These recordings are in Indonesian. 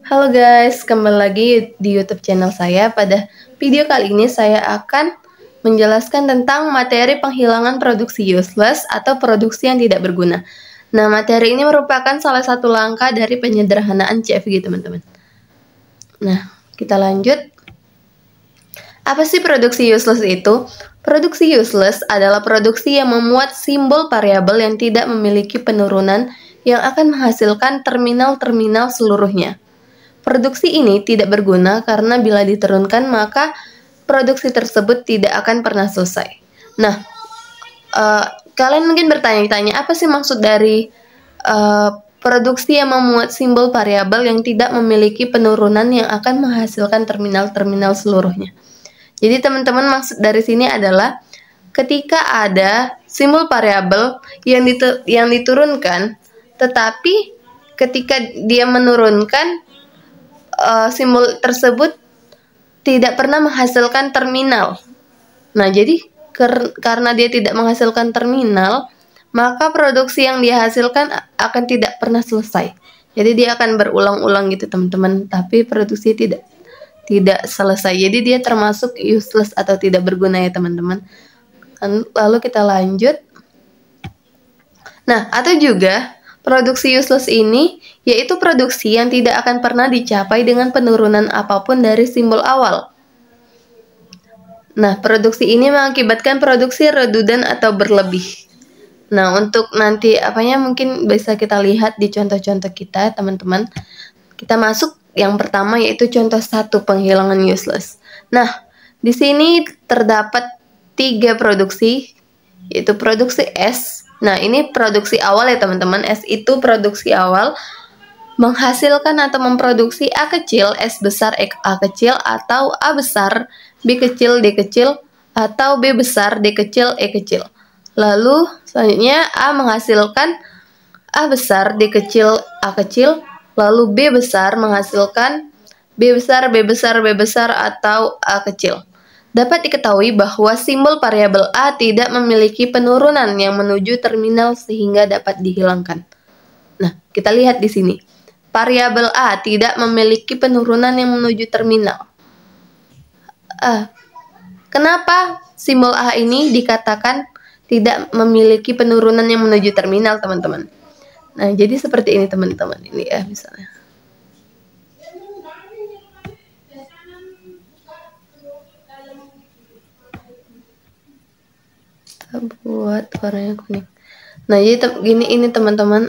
Halo guys, kembali lagi di YouTube channel saya. Pada video kali ini saya akan menjelaskan tentang materi penghilangan produksi useless atau produksi yang tidak berguna. Nah, materi ini merupakan salah satu langkah dari penyederhanaan CFG, teman-teman. Nah, kita lanjut. Apa sih produksi useless itu? Produksi useless adalah produksi yang memuat simbol variabel yang tidak memiliki penurunan yang akan menghasilkan terminal-terminal seluruhnya. Produksi ini tidak berguna karena bila diturunkan maka produksi tersebut tidak akan pernah selesai. Nah, kalian mungkin bertanya-tanya apa sih maksud dari produksi yang memuat simbol variabel yang tidak memiliki penurunan yang akan menghasilkan terminal-terminal seluruhnya. Jadi teman-teman, maksud dari sini adalah ketika ada simbol variabel yang diturunkan, tetapi ketika dia menurunkan simbol tersebut tidak pernah menghasilkan terminal. Nah, jadi karena dia tidak menghasilkan terminal, maka produksi yang dia hasilkan akan tidak pernah selesai. Jadi dia akan berulang-ulang gitu, teman-teman, tapi produksi tidak selesai. Jadi dia termasuk useless atau tidak berguna ya, teman-teman. Lalu kita lanjut. Nah, atau juga produksi useless ini yaitu produksi yang tidak akan pernah dicapai dengan penurunan apapun dari simbol awal. Nah, produksi ini mengakibatkan produksi redundant atau berlebih. Nah, untuk nanti mungkin bisa kita lihat di contoh-contoh kita, teman-teman. Kita masuk yang pertama yaitu contoh 1 penghilangan useless. Nah, di sini terdapat 3 produksi, yaitu produksi S. Nah, ini produksi awal ya, teman-teman. S itu produksi awal, menghasilkan atau memproduksi A kecil, S besar, A kecil, atau A besar, B kecil, D kecil, atau B besar, D kecil, E kecil. Lalu selanjutnya A menghasilkan A besar, D kecil, A kecil, lalu B besar menghasilkan B besar, B besar, B besar, atau A kecil. Dapat diketahui bahwa simbol variabel A tidak memiliki penurunan yang menuju terminal sehingga dapat dihilangkan. Nah, kita lihat di sini. Variabel A tidak memiliki penurunan yang menuju terminal. Kenapa simbol A ini dikatakan tidak memiliki penurunan yang menuju terminal, teman-teman? Nah, jadi seperti ini, teman-teman. Ini ya, misalnya. Kita buat warnanya kuning. Nah, jadi gini ini, teman-teman.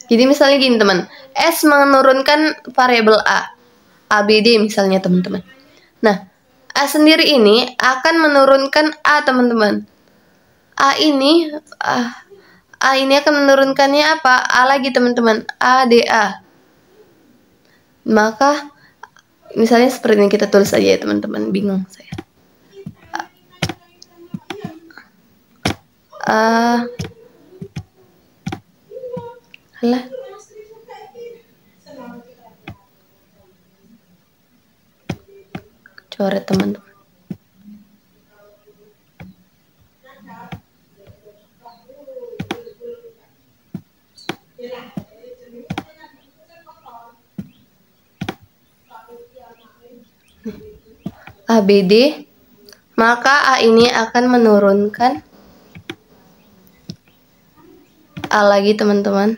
Jadi misalnya gini, teman. S menurunkan variabel A. ABD misalnya, teman-teman. Nah, A sendiri ini akan menurunkan A, teman-teman. A ini akan menurunkannya apa? A lagi, teman-teman. ADA. Maka misalnya seperti ini, kita tulis aja ya, teman-teman. Bingung saya. Coret, teman-teman. ABD, maka A ini akan menurunkan A lagi, teman-teman.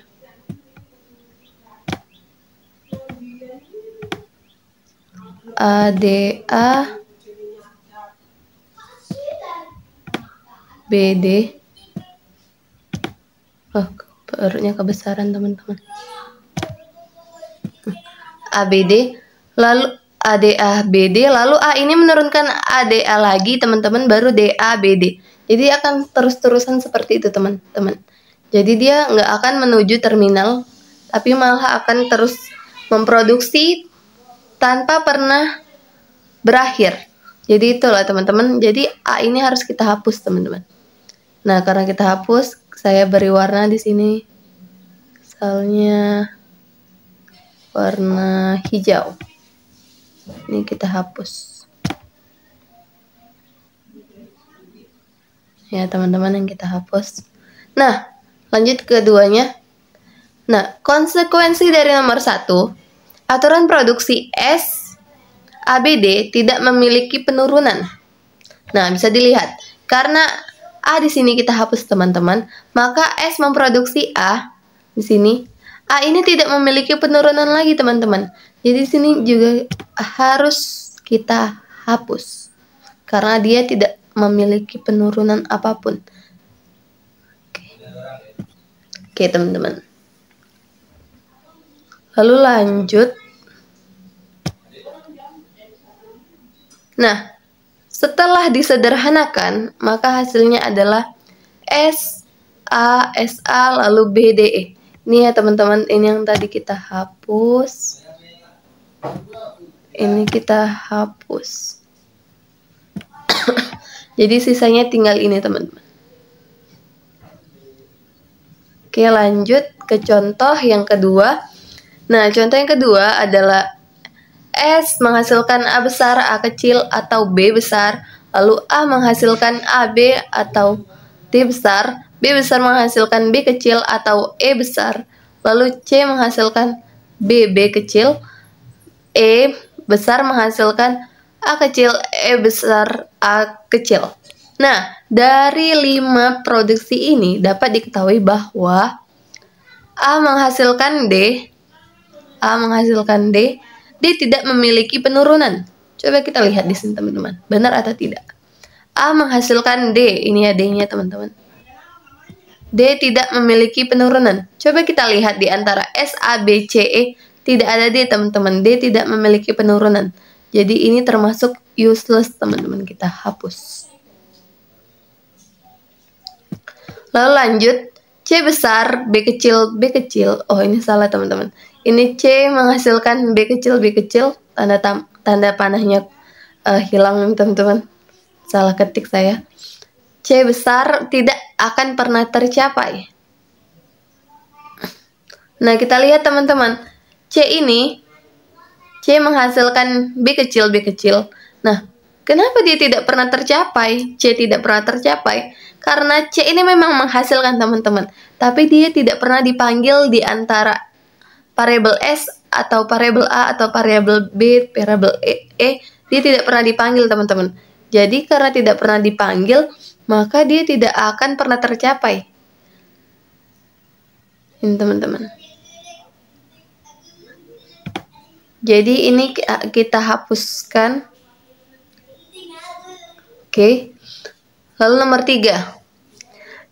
ADA, BD. Barunya kebesaran, teman-teman. ABD, lalu ADA, BD, lalu A ini menurunkan ADA lagi, teman-teman, baru DA, BD. Jadi akan terus-terusan seperti itu, teman-teman. Jadi dia nggak akan menuju terminal, tapi malah akan terus memproduksi tanpa pernah berakhir. Jadi itulah, teman-teman. Jadi A ini harus kita hapus, teman-teman. Nah, karena kita hapus, saya beri warna di sini. Misalnya warna hijau. Ini kita hapus. Ya, teman-teman, yang kita hapus. Nah, lanjut ke keduanya. Nah, konsekuensi dari nomor 1, aturan produksi S ABD tidak memiliki penurunan. Nah, bisa dilihat, karena A di sini kita hapus teman-teman, maka S memproduksi A di sini. A ini tidak memiliki penurunan lagi teman-teman. Jadi di sini juga harus kita hapus karena dia tidak memiliki penurunan apapun. Oke, teman-teman. Lalu lanjut. Nah, setelah disederhanakan, maka hasilnya adalah SA lalu BDE. Ini ya teman-teman, ini yang tadi kita hapus. Ini kita hapus. Jadi sisanya tinggal ini teman-teman. Oke, lanjut ke contoh yang kedua. Nah, contoh yang kedua adalah S menghasilkan A besar, A kecil, atau B besar. Lalu A menghasilkan AB atau D besar. B besar menghasilkan B kecil atau E besar. Lalu C menghasilkan B kecil. E besar menghasilkan A kecil, E besar, A kecil. Nah, dari 5 produksi ini dapat diketahui bahwa A menghasilkan D, D tidak memiliki penurunan. Coba kita lihat di sini teman-teman, benar atau tidak? A menghasilkan D, ini ya D-nya teman-teman. D tidak memiliki penurunan. Coba kita lihat di antara S, A, B, C, E, tidak ada D teman-teman. D tidak memiliki penurunan. Jadi ini termasuk useless teman-teman, kita hapus. Lalu lanjut, C besar, B kecil, B kecil. Oh, ini salah teman-teman. Ini C menghasilkan B kecil, tanda panahnya hilang teman-teman. Salah ketik saya. C besar tidak akan pernah tercapai. Nah, kita lihat teman-teman. C menghasilkan B kecil. Nah, kenapa dia tidak pernah tercapai? C tidak pernah tercapai karena C ini memang menghasilkan teman-teman, tapi dia tidak pernah dipanggil di antara variabel S atau variabel A atau variabel B, variabel E, dia tidak pernah dipanggil teman-teman. Jadi karena tidak pernah dipanggil, maka dia tidak akan pernah tercapai. Ini teman-teman. Jadi ini kita hapuskan. Oke. Lalu nomor 3.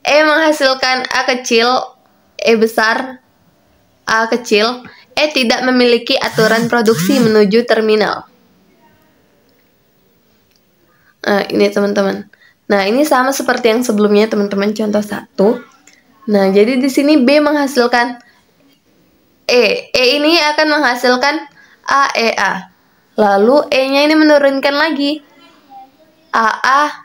E menghasilkan A kecil, E besar, A kecil. E tidak memiliki aturan produksi menuju terminal. Nah, ini teman-teman. Nah, ini sama seperti yang sebelumnya teman-teman, contoh 1. Nah, jadi di sini B menghasilkan E. E ini akan menghasilkan AEA. Lalu E-nya ini menurunkan lagi AA,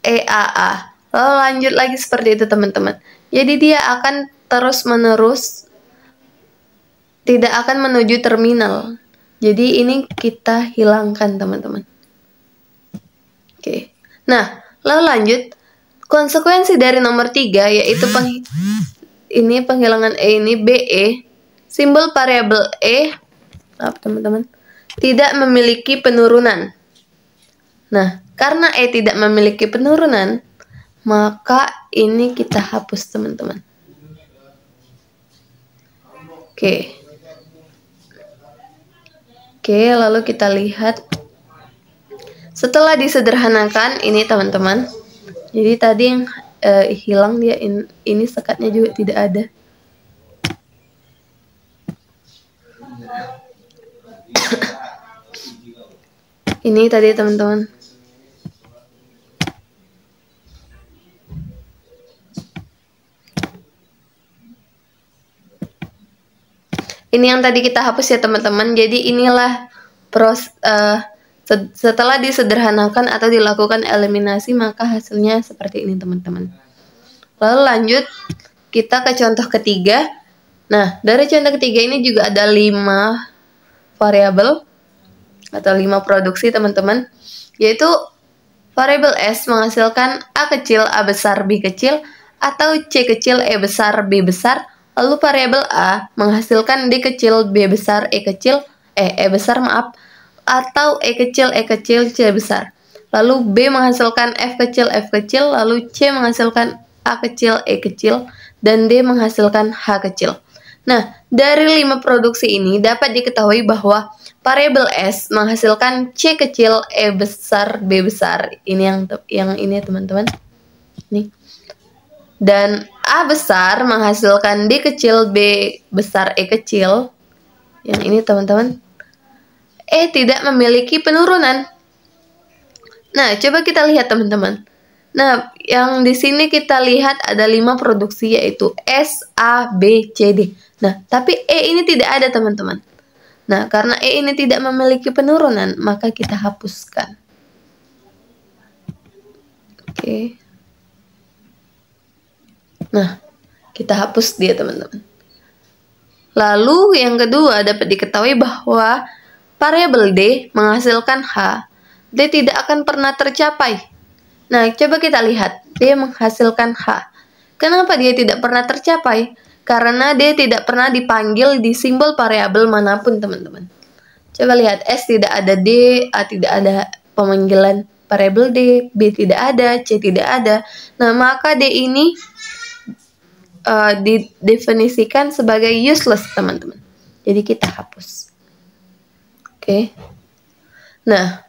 EAA. Lalu lanjut lagi seperti itu teman-teman. Jadi dia akan terus-menerus, tidak akan menuju terminal. Jadi ini kita hilangkan teman-teman. Oke. Nah, lalu lanjut. Konsekuensi dari nomor 3 yaitu ini penghilangan E ini BE. Simbol variabel E, teman-teman, tidak memiliki penurunan. Nah, karena E tidak memiliki penurunan, maka ini kita hapus teman-teman. Oke, lalu kita lihat setelah disederhanakan ini teman-teman. Jadi tadi yang hilang dia ini sekatnya juga tidak ada. Ini tadi teman-teman. Ini yang tadi kita hapus ya teman-teman. Jadi inilah setelah disederhanakan atau dilakukan eliminasi, maka hasilnya seperti ini teman-teman. Lalu lanjut kita ke contoh ketiga. Nah, dari contoh ketiga ini juga ada 5 variabel atau 5 produksi teman-teman. Yaitu variabel S menghasilkan A kecil, A besar, B kecil, atau C kecil, E besar, B besar. Lalu variabel A menghasilkan D kecil, B besar, E besar atau E kecil, C besar. Lalu B menghasilkan F kecil, lalu C menghasilkan A kecil, E kecil, dan D menghasilkan H kecil. Nah, dari 5 produksi ini dapat diketahui bahwa variabel S menghasilkan C kecil, E besar, B besar. Ini yang ini teman-teman. Nih. Dan A besar menghasilkan D kecil, B besar, E kecil. Yang ini teman-teman. E tidak memiliki penurunan. Nah, coba kita lihat teman-teman. Nah, yang di sini kita lihat ada 5 produksi yaitu S, A, B, C, D. Nah, tapi E ini tidak ada teman-teman. Nah, karena E ini tidak memiliki penurunan, maka kita hapuskan. Oke. Nah, kita hapus dia teman-teman. Lalu yang kedua dapat diketahui bahwa variabel D menghasilkan H. D tidak akan pernah tercapai. Nah, coba kita lihat. D menghasilkan H. Kenapa dia tidak pernah tercapai? Karena D tidak pernah dipanggil di simbol variabel manapun, teman-teman. Coba lihat, S tidak ada D, A tidak ada pemanggilan variabel D, B tidak ada, C tidak ada. Nah, maka D ini didefinisikan sebagai useless, teman-teman. Jadi kita hapus. Oke. Nah,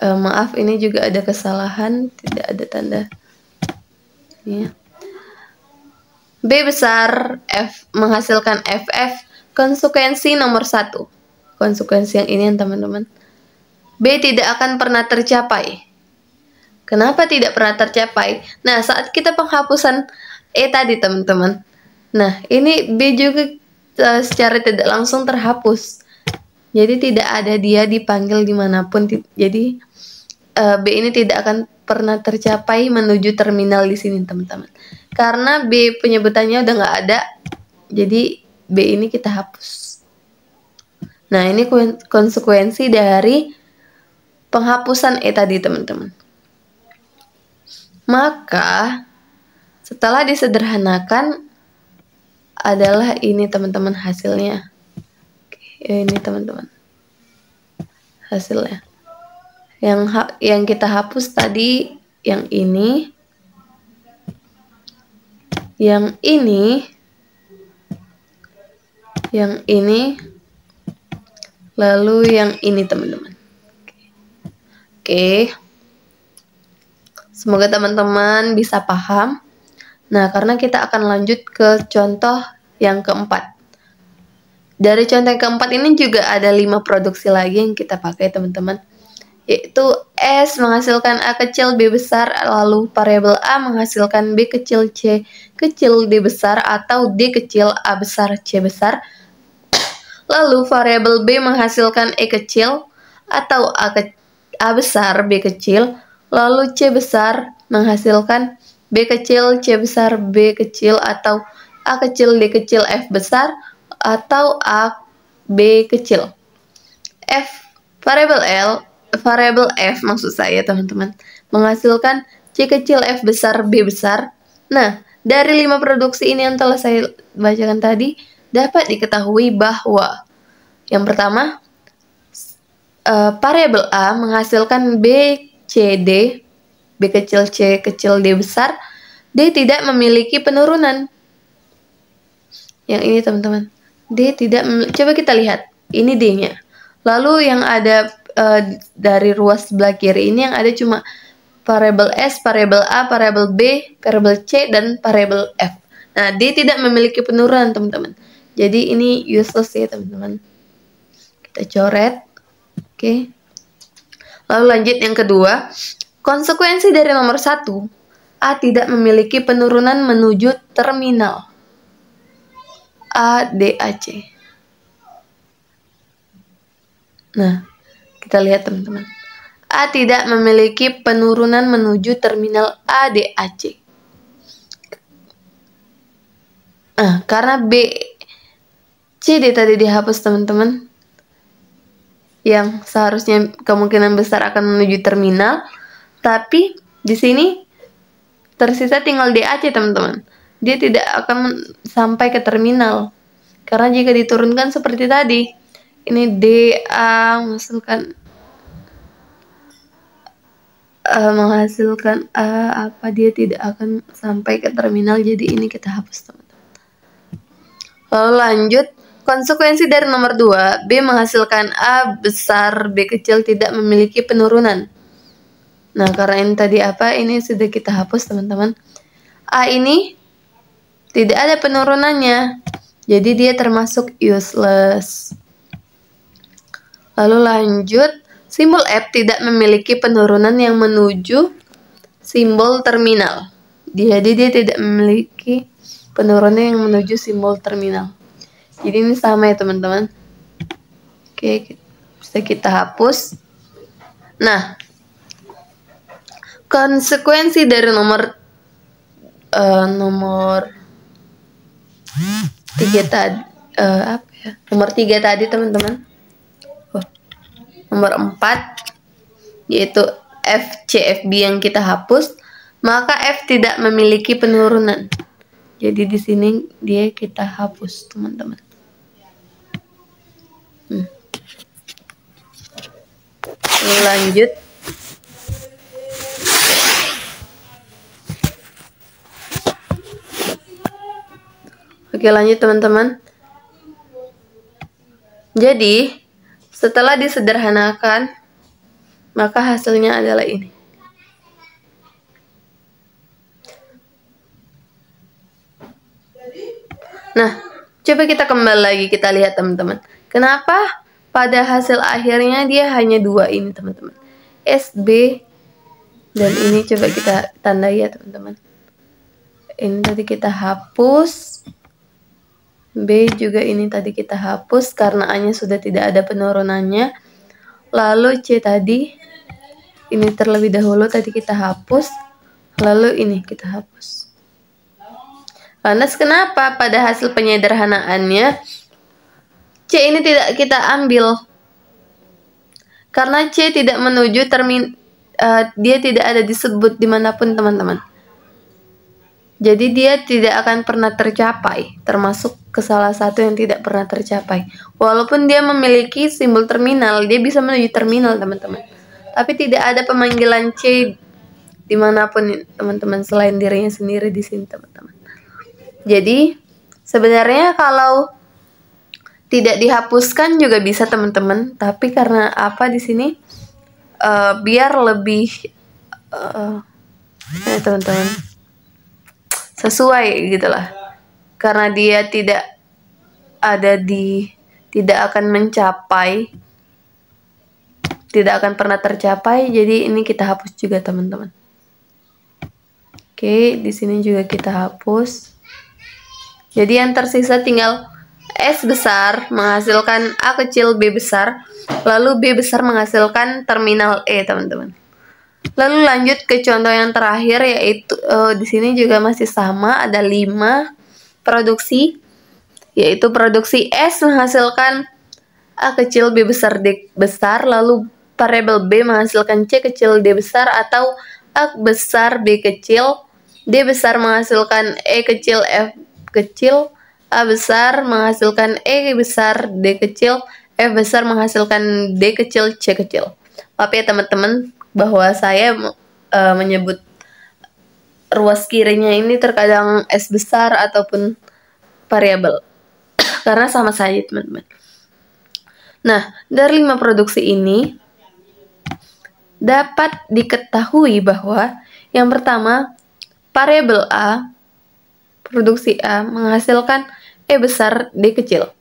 maaf, ini juga ada kesalahan, tidak ada tanda. Ya. B besar F menghasilkan FF, konsekuensi nomor 1. Konsekuensi yang ini, teman-teman. B tidak akan pernah tercapai. Kenapa tidak pernah tercapai? Nah, saat kita penghapusan E tadi, teman-teman. Nah, ini B juga secara tidak langsung terhapus. Jadi tidak ada dia dipanggil dimanapun. Jadi B ini tidak akan pernah tercapai menuju terminal di sini, teman-teman. Karena B penyebutannya udah nggak ada, jadi B ini kita hapus. Nah, ini konsekuensi dari penghapusan E tadi, teman-teman. Maka setelah disederhanakan adalah ini, teman-teman, hasilnya. Ini, teman-teman, hasilnya. Yang kita hapus tadi yang ini, yang ini, lalu yang ini, teman-teman. Oke. Semoga teman-teman bisa paham. Nah, karena kita akan lanjut ke contoh yang keempat. Dari contoh yang keempat ini juga ada 5 produksi lagi yang kita pakai, teman-teman. Yaitu S menghasilkan A kecil, B besar, lalu variabel A menghasilkan B kecil, C kecil, D besar, atau D kecil, A besar, C besar. Lalu variabel B menghasilkan E kecil atau A besar, B kecil, lalu C besar menghasilkan B kecil, C besar, B kecil, atau A kecil, D kecil, F besar, atau A, B kecil. Variabel F maksud saya, teman-teman, menghasilkan C kecil, F besar, B besar. Nah, dari 5 produksi ini yang telah saya bacakan tadi, dapat diketahui bahwa yang pertama, variabel A menghasilkan B, C, D, B kecil, C kecil, D besar. D tidak memiliki penurunan. Yang ini, teman-teman, D tidak coba kita lihat, ini D-nya. Lalu yang ada dari ruas sebelah kiri ini yang ada cuma variabel S, variabel A, variabel B, variabel C, dan variabel F. Nah, D tidak memiliki penurunan, teman-teman. Jadi ini useless ya, teman-teman. Kita coret. Oke. Lalu lanjut yang kedua. Konsekuensi dari nomor 1. A tidak memiliki penurunan menuju terminal A, D, A, C. Nah, kita lihat, teman-teman. A tidak memiliki penurunan menuju terminal A, D, A, C. Karena B, C, D tadi dihapus, teman-teman. Yang seharusnya kemungkinan besar akan menuju terminal. Tapi di sini tersisa tinggal D, A, C, teman-teman. dia tidak akan sampai ke terminal. Karena jika diturunkan seperti tadi, ini DA menghasilkan A, apa dia tidak akan sampai ke terminal, jadi ini kita hapus teman-teman. Lalu lanjut, konsekuensi dari nomor 2, B menghasilkan A besar, B kecil tidak memiliki penurunan. Nah, karena ini tadi apa, ini sudah kita hapus teman-teman. A ini tidak ada penurunannya, jadi dia termasuk useless. Lalu lanjut, simbol F tidak memiliki penurunan yang menuju simbol terminal. Jadi dia tidak memiliki penurunan yang menuju simbol terminal. Jadi ini sama ya teman-teman. Oke, bisa kita hapus. Nah, konsekuensi dari nomor 3 tadi, nomor 3 tadi teman-teman. Nomor 4, yaitu F, C, F, B yang kita hapus, maka F tidak memiliki penurunan. Jadi di sini dia kita hapus teman-teman. Lanjut. Oke, lanjut teman-teman. Jadi setelah disederhanakan, maka hasilnya adalah ini. Nah, coba kita kembali lagi, kita lihat teman-teman. Kenapa pada hasil akhirnya dia hanya 2 ini teman-teman. S, B, dan ini coba kita tandai ya teman-teman. Ini tadi kita hapus. B juga ini tadi kita hapus karena A-nya sudah tidak ada penurunannya. Lalu C tadi, ini terlebih dahulu tadi kita hapus. Lalu ini kita hapus. Lantas kenapa pada hasil penyederhanaannya C ini tidak kita ambil? Karena C tidak menuju dia tidak ada disebut dimanapun teman-teman. Jadi dia tidak akan pernah tercapai, termasuk ke salah satu yang tidak pernah tercapai. Walaupun dia memiliki simbol terminal, dia bisa menuju terminal teman-teman. Tapi tidak ada pemanggilan C dimanapun teman-teman selain dirinya sendiri di sini teman-teman. Jadi sebenarnya kalau tidak dihapuskan juga bisa teman-teman. Tapi karena apa di sini biar lebih teman-teman sesuai gitulah, karena dia tidak akan mencapai, tidak akan pernah tercapai, jadi ini kita hapus juga teman-teman. Oke, di sini juga kita hapus. Jadi yang tersisa tinggal S besar menghasilkan A kecil B besar, lalu B besar menghasilkan terminal E teman-teman. Lalu lanjut ke contoh yang terakhir, yaitu di sini juga masih sama, ada 5 produksi, yaitu produksi S menghasilkan A kecil B besar D besar, lalu variabel B menghasilkan C kecil D besar, atau A besar B kecil D besar menghasilkan E kecil F kecil, A besar menghasilkan E besar D kecil, F besar menghasilkan D kecil C kecil. Maaf ya teman-teman, bahwa saya menyebut ruas kirinya ini terkadang S besar ataupun variabel karena sama saja teman-teman. Nah, dari 5 produksi ini dapat diketahui bahwa yang pertama, variabel A, produksi A menghasilkan E besar D kecil.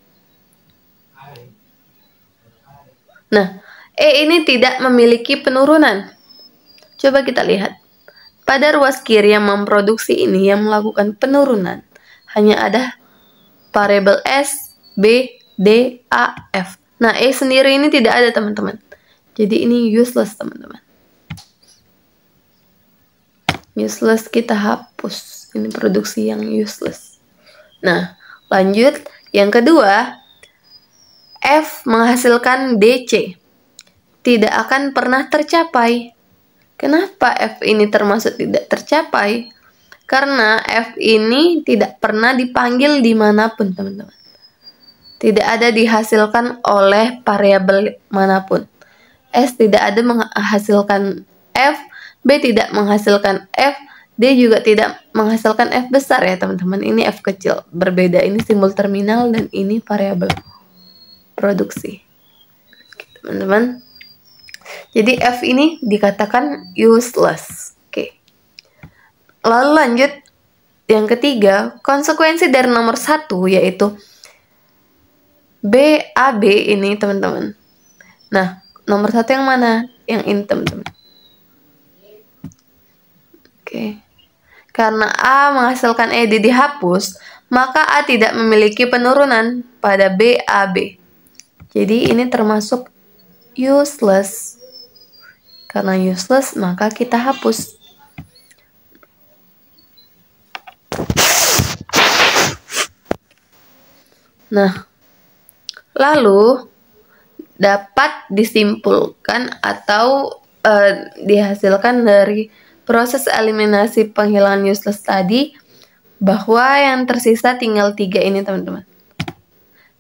Nah, E ini tidak memiliki penurunan. Coba kita lihat. Pada ruas kiri yang memproduksi ini yang melakukan penurunan, hanya ada variabel S, B, D, A, F. Nah, E sendiri ini tidak ada teman-teman. Jadi ini useless teman-teman. Useless kita hapus. Ini produksi yang useless. Nah, lanjut. Yang kedua, F menghasilkan DC. Tidak akan pernah tercapai. Kenapa F ini termasuk tidak tercapai? Karena F ini tidak pernah dipanggil dimanapun, teman-teman. Tidak ada dihasilkan oleh variabel manapun. S tidak ada menghasilkan F, B tidak menghasilkan F, D juga tidak menghasilkan F besar ya teman-teman. Ini F kecil, berbeda. Ini simbol terminal dan ini variabel produksi, teman-teman. Jadi F ini dikatakan useless. Oke. Lalu lanjut yang ketiga, konsekuensi dari nomor 1 yaitu BAB ini teman-teman. Nah, nomor 1 yang mana? Yang ini teman-teman. Oke. Karena A menghasilkan ED dihapus, maka A tidak memiliki penurunan pada BAB. Jadi ini termasuk useless. Karena useless, maka kita hapus. Nah, lalu dapat disimpulkan atau dihasilkan dari proses eliminasi penghilangan useless tadi bahwa yang tersisa tinggal 3 ini teman-teman.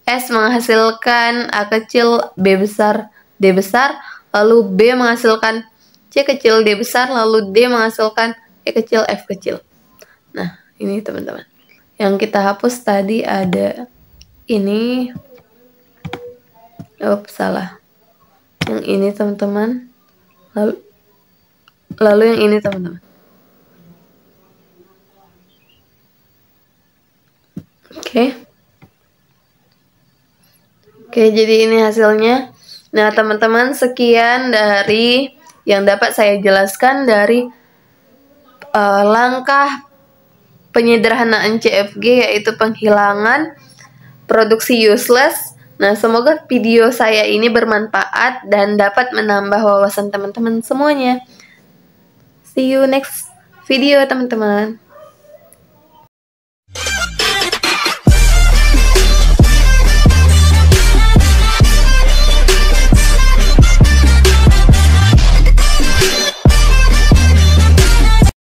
S menghasilkan A kecil, B besar, D besar, lalu B menghasilkan C kecil, D besar, lalu D menghasilkan E kecil, F kecil. Nah, ini teman-teman. Yang kita hapus tadi ada ini. Salah. Yang ini teman-teman. Lalu yang ini teman-teman. Oke, jadi ini hasilnya. Nah, teman-teman, sekian dari yang dapat saya jelaskan dari langkah penyederhanaan CFG, yaitu penghilangan produksi useless. Nah, semoga video saya ini bermanfaat dan dapat menambah wawasan teman-teman semuanya. See you next video, teman-teman.